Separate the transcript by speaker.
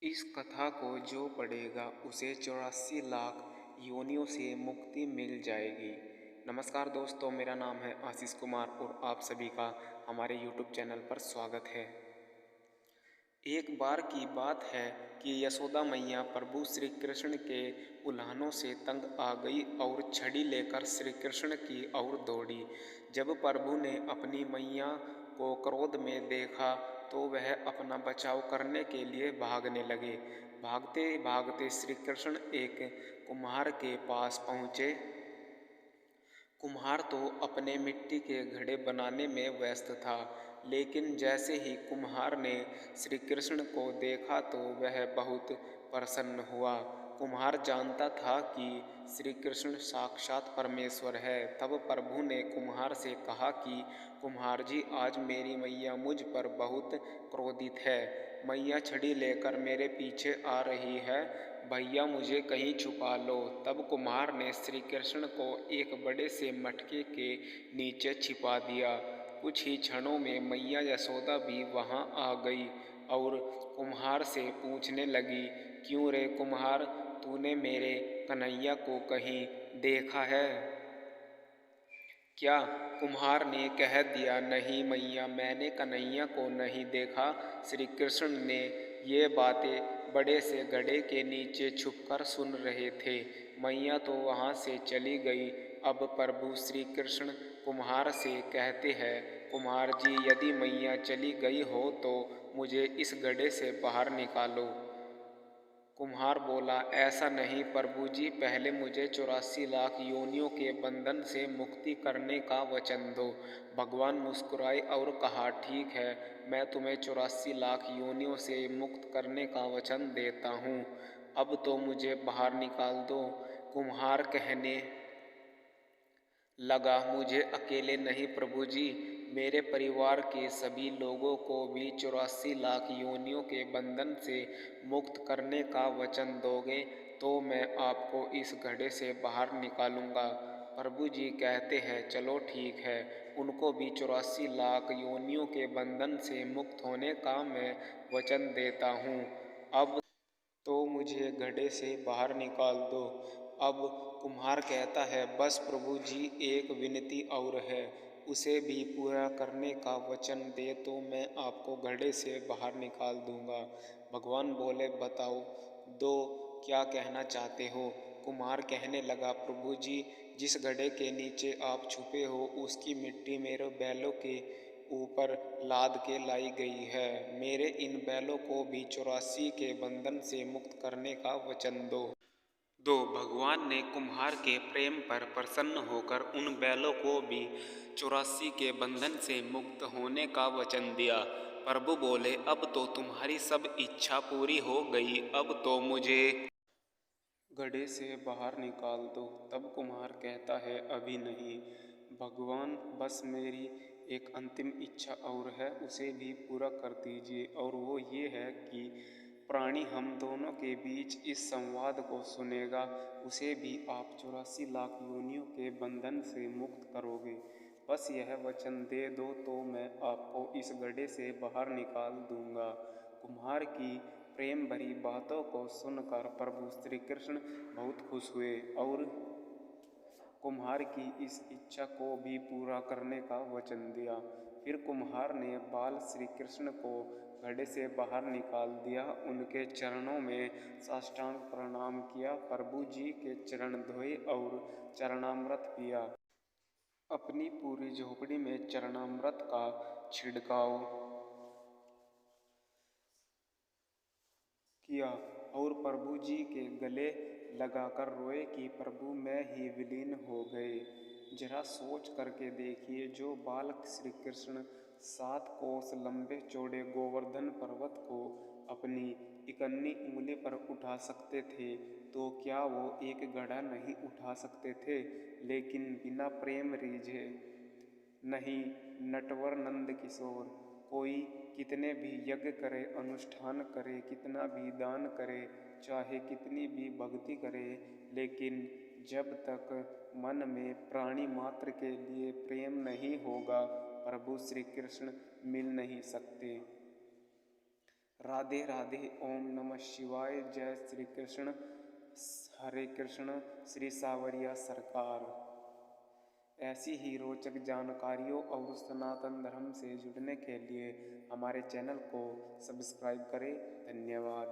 Speaker 1: इस कथा को जो पढ़ेगा उसे 84 लाख योनियों से मुक्ति मिल जाएगी। नमस्कार दोस्तों, मेरा नाम है आशीष कुमार और आप सभी का हमारे YouTube चैनल पर स्वागत है। एक बार की बात है कि यशोदा मैया प्रभु श्री कृष्ण के उल्हानों से तंग आ गई और छड़ी लेकर श्री कृष्ण की ओर दौड़ी। जब प्रभु ने अपनी मैया को क्रोध में देखा तो वह अपना बचाव करने के लिए भागने लगे। भागते भागते श्री कृष्ण एक कुम्हार के पास पहुँचे। कुम्हार तो अपने मिट्टी के घड़े बनाने में व्यस्त था, लेकिन जैसे ही कुम्हार ने श्री कृष्ण को देखा तो वह बहुत प्रसन्न हुआ। कुम्हार जानता था कि श्री कृष्ण साक्षात परमेश्वर है। तब प्रभु ने कुम्हार से कहा कि कुम्हार जी, आज मेरी मैया मुझ पर बहुत क्रोधित है। मैया छड़ी लेकर मेरे पीछे आ रही है। भैया मुझे कहीं छुपा लो। तब कुम्हार ने श्री कृष्ण को एक बड़े से मटके के नीचे छिपा दिया। कुछ ही क्षणों में मैया यशोदा भी वहां आ गई और कुम्हार से पूछने लगी, क्यों रे कुम्हार, तूने मेरे कन्हैया को कहीं देखा है क्या? कुम्हार ने कह दिया, नहीं मैया, मैंने कन्हैया को नहीं देखा। श्री कृष्ण ने ये बातें बड़े से घड़े के नीचे छुपकर सुन रहे थे। मैया तो वहाँ से चली गई। अब प्रभु श्री कृष्ण कुम्हार से कहते हैं, कुम्हार जी, यदि मैया चली गई हो तो मुझे इस घड़े से बाहर निकालो। कुम्हार बोला, ऐसा नहीं प्रभु जी, पहले मुझे 84 लाख योनियों के बंधन से मुक्ति करने का वचन दो। भगवान मुस्कुराए और कहा, ठीक है, मैं तुम्हें 84 लाख योनियों से मुक्त करने का वचन देता हूँ। अब तो मुझे बाहर निकाल दो। कुम्हार कहने लगा, मुझे अकेले नहीं प्रभु जी, मेरे परिवार के सभी लोगों को भी 84 लाख योनियों के बंधन से मुक्त करने का वचन दोगे तो मैं आपको इस घड़े से बाहर निकालूंगा। प्रभु जी कहते हैं, चलो ठीक है, उनको भी 84 लाख योनियों के बंधन से मुक्त होने का मैं वचन देता हूँ। अब तो मुझे घड़े से बाहर निकाल दो। अब कुम्हार कहता है, बस प्रभु जी, एक विनती और है, उसे भी पूरा करने का वचन दे तो मैं आपको घड़े से बाहर निकाल दूंगा। भगवान बोले, बताओ, दो, क्या कहना चाहते हो? कुम्हार कहने लगा, प्रभु जी, जिस घड़े के नीचे आप छुपे हो उसकी मिट्टी मेरे बैलों के ऊपर लाद के लाई गई है। मेरे इन बैलों को भी 84 के बंधन से मुक्त करने का वचन दो। भगवान ने कुम्हार के प्रेम पर प्रसन्न होकर उन बैलों को भी 84 के बंधन से मुक्त होने का वचन दिया। प्रभु बोले, अब तो तुम्हारी सब इच्छा पूरी हो गई, अब तो मुझे घड़े से बाहर निकाल दो। तब कुम्हार कहता है, अभी नहीं भगवान, बस मेरी एक अंतिम इच्छा और है, उसे भी पूरा कर दीजिए। और वो ये है कि प्राणी हम दोनों के बीच इस संवाद को सुनेगा, उसे भी आप 84 लाख योनियों के बंधन से मुक्त करोगे। बस यह वचन दे दो तो मैं आपको इस घड़े से बाहर निकाल दूंगा। कुम्हार की प्रेम भरी बातों को सुनकर प्रभु श्री कृष्ण बहुत खुश हुए और कुम्हार की इस इच्छा को भी पूरा करने का वचन दिया। फिर कुम्हार ने बाल श्री कृष्ण को घड़े से बाहर निकाल दिया, उनके चरणों में साष्टांग प्रणाम किया, प्रभु जी के चरण धोए और चरणामृत पिया। अपनी पूरी झोपड़ी में चरणामृत का छिड़काव किया और प्रभु जी के गले लगाकर रोए कि प्रभु मैं ही विलीन हो गए। जरा सोच करके देखिए, जो बालक श्री कृष्ण 7 कोस लंबे चौड़े गोवर्धन पर्वत को अपनी इकन्नी उंगली पर उठा सकते थे, तो क्या वो एक घड़ा नहीं उठा सकते थे? लेकिन बिना प्रेम रीझे नहीं। नटवर नंद किशोर, कोई कितने भी यज्ञ करे, अनुष्ठान करे, कितना भी दान करे, चाहे कितनी भी भक्ति करे, लेकिन जब तक मन में प्राणी मात्र के लिए प्रेम नहीं होगा, प्रभु श्री कृष्ण मिल नहीं सकते। राधे राधे। ओम नमः शिवाय। जय श्री कृष्ण। हरे कृष्ण। श्री सावरिया सरकार। ऐसी ही रोचक जानकारियों और सनातन धर्म से जुड़ने के लिए हमारे चैनल को सब्सक्राइब करें। धन्यवाद।